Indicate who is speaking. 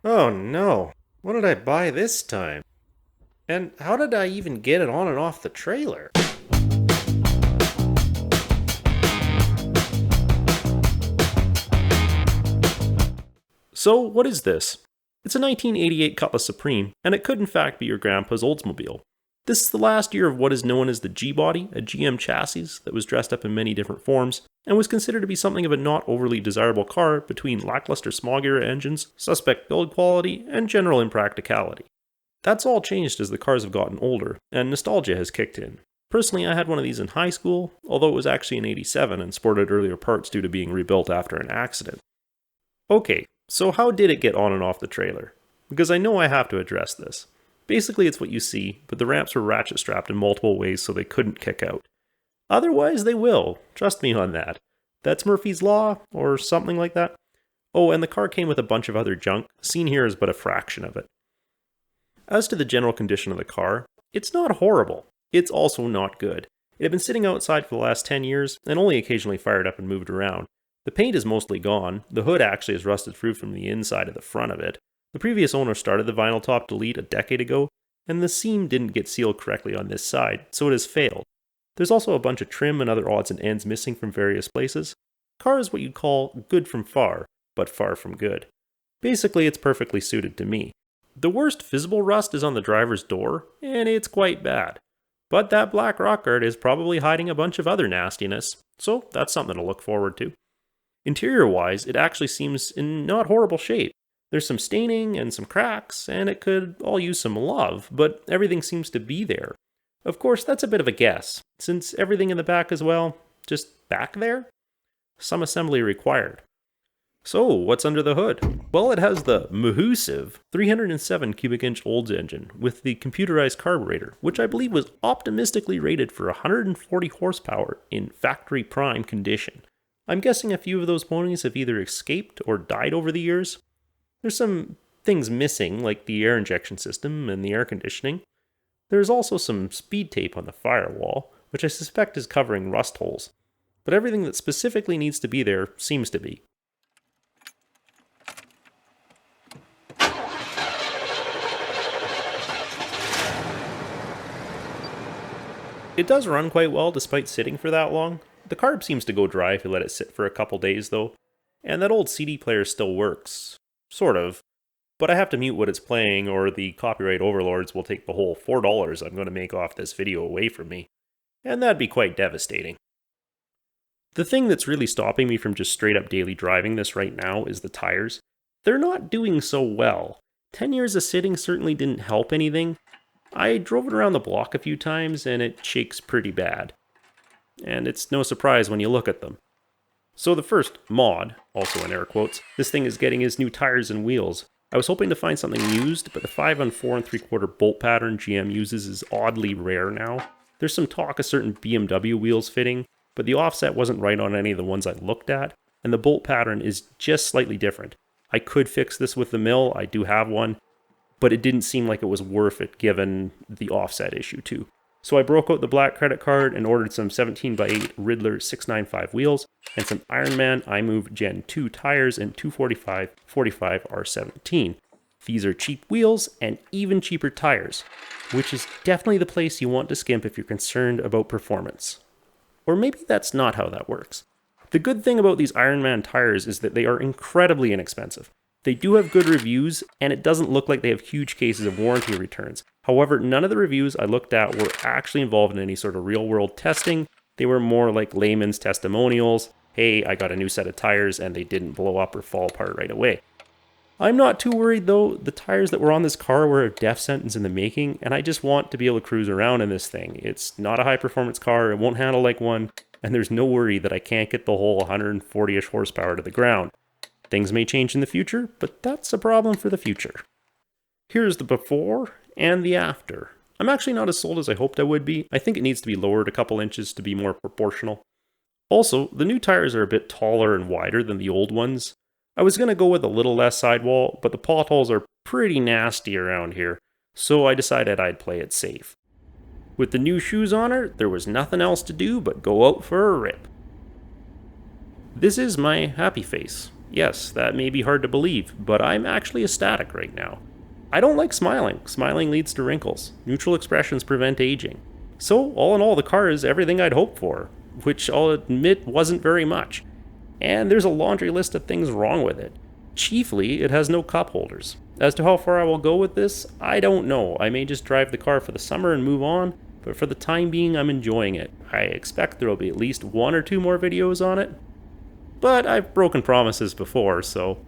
Speaker 1: Oh no, what did I buy this time? And how did I even get it on and off the trailer? So, what is this? It's a 1988 Cutlass Supreme, and it could in fact be your grandpa's Oldsmobile. This is the last year of what is known as the G-Body, a GM chassis that was dressed up in many different forms, and was considered to be something of a not overly desirable car between lackluster smog-era engines, suspect build quality, and general impracticality. That's all changed as the cars have gotten older, and nostalgia has kicked in. Personally, I had one of these in high school, although it was actually an 87 and sported earlier parts due to being rebuilt after an accident. Okay, so how did it get on and off the trailer? Because I know I have to address this. Basically, it's what you see, but the ramps were ratchet strapped in multiple ways so they couldn't kick out. Otherwise, they will. Trust me on that. That's Murphy's Law, or something like that. Oh, and the car came with a bunch of other junk. Seen here is but a fraction of it. As to the general condition of the car, it's not horrible. It's also not good. It had been sitting outside for the last 10 years, and only occasionally fired up and moved around. The paint is mostly gone. The hood actually is rusted through from the inside of the front of it. The previous owner started the vinyl top delete a decade ago, and the seam didn't get sealed correctly on this side, so it has failed. There's also a bunch of trim and other odds and ends missing from various places. The car is what you'd call good from far, but far from good. Basically, it's perfectly suited to me. The worst visible rust is on the driver's door, and it's quite bad. But that black rock art is probably hiding a bunch of other nastiness, so that's something to look forward to. Interior-wise, it actually seems in not horrible shape. There's some staining and some cracks, and it could all use some love, but everything seems to be there. Of course, that's a bit of a guess, since everything in the back as well, just back there? Some assembly required. So, what's under the hood? Well, it has the mahoosive 307 cubic inch Olds engine with the computerized carburetor, which I believe was optimistically rated for 140 horsepower in factory prime condition. I'm guessing a few of those ponies have either escaped or died over the years. There's some things missing, like the air injection system and the air conditioning. There's also some speed tape on the firewall, which I suspect is covering rust holes. But everything that specifically needs to be there seems to be. It does run quite well despite sitting for that long. The carb seems to go dry if you let it sit for a couple days though. And that old CD player still works. Sort of. But I have to mute what it's playing or the copyright overlords will take the whole $4 I'm going to make off this video away from me. And that'd be quite devastating. The thing that's really stopping me from just straight up daily driving this right now is the tires. They're not doing so well. 10 years of sitting certainly didn't help anything. I drove it around the block a few times and it shakes pretty bad. And it's no surprise when you look at them. So the first mod, also in air quotes, this thing is getting is new tires and wheels. I was hoping to find something used, but the 5 on 4 3/4 bolt pattern GM uses is oddly rare now. There's some talk of certain BMW wheels fitting, but the offset wasn't right on any of the ones I looked at, and the bolt pattern is just slightly different. I could fix this with the mill, I do have one, but it didn't seem like it was worth it given the offset issue too. So I broke out the black credit card and ordered some 17x8 Riddler 695 wheels and some Ironman iMove Gen 2 tires and 245/45 R17. These are cheap wheels and even cheaper tires, which is definitely the place you want to skimp if you're concerned about performance. Or maybe that's not how that works. The good thing about these Ironman tires is that they are incredibly inexpensive. They do have good reviews, and it doesn't look like they have huge cases of warranty returns. However, none of the reviews I looked at were actually involved in any sort of real-world testing. They were more like layman's testimonials. Hey, I got a new set of tires and they didn't blow up or fall apart right away. I'm not too worried though. The tires that were on this car were a death sentence in the making, and I just want to be able to cruise around in this thing. It's not a high-performance car, it won't handle like one, and there's no worry that I can't get the whole 140-ish horsepower to the ground. Things may change in the future, but that's a problem for the future. Here's the before and the after. I'm actually not as sold as I hoped I would be. I think it needs to be lowered a couple inches to be more proportional. Also, the new tires are a bit taller and wider than the old ones. I was going to go with a little less sidewall, but the potholes are pretty nasty around here, so I decided I'd play it safe. With the new shoes on her, there was nothing else to do but go out for a rip. This is my happy face. Yes, that may be hard to believe, but I'm actually ecstatic right now. I don't like smiling. Smiling leads to wrinkles. Neutral expressions prevent aging. So, all in all, the car is everything I'd hoped for, which I'll admit wasn't very much. And there's a laundry list of things wrong with it. Chiefly, it has no cup holders. As to how far I will go with this, I don't know. I may just drive the car for the summer and move on, but for the time being, I'm enjoying it. I expect there will be at least 1 or 2 more videos on it. But I've broken promises before, so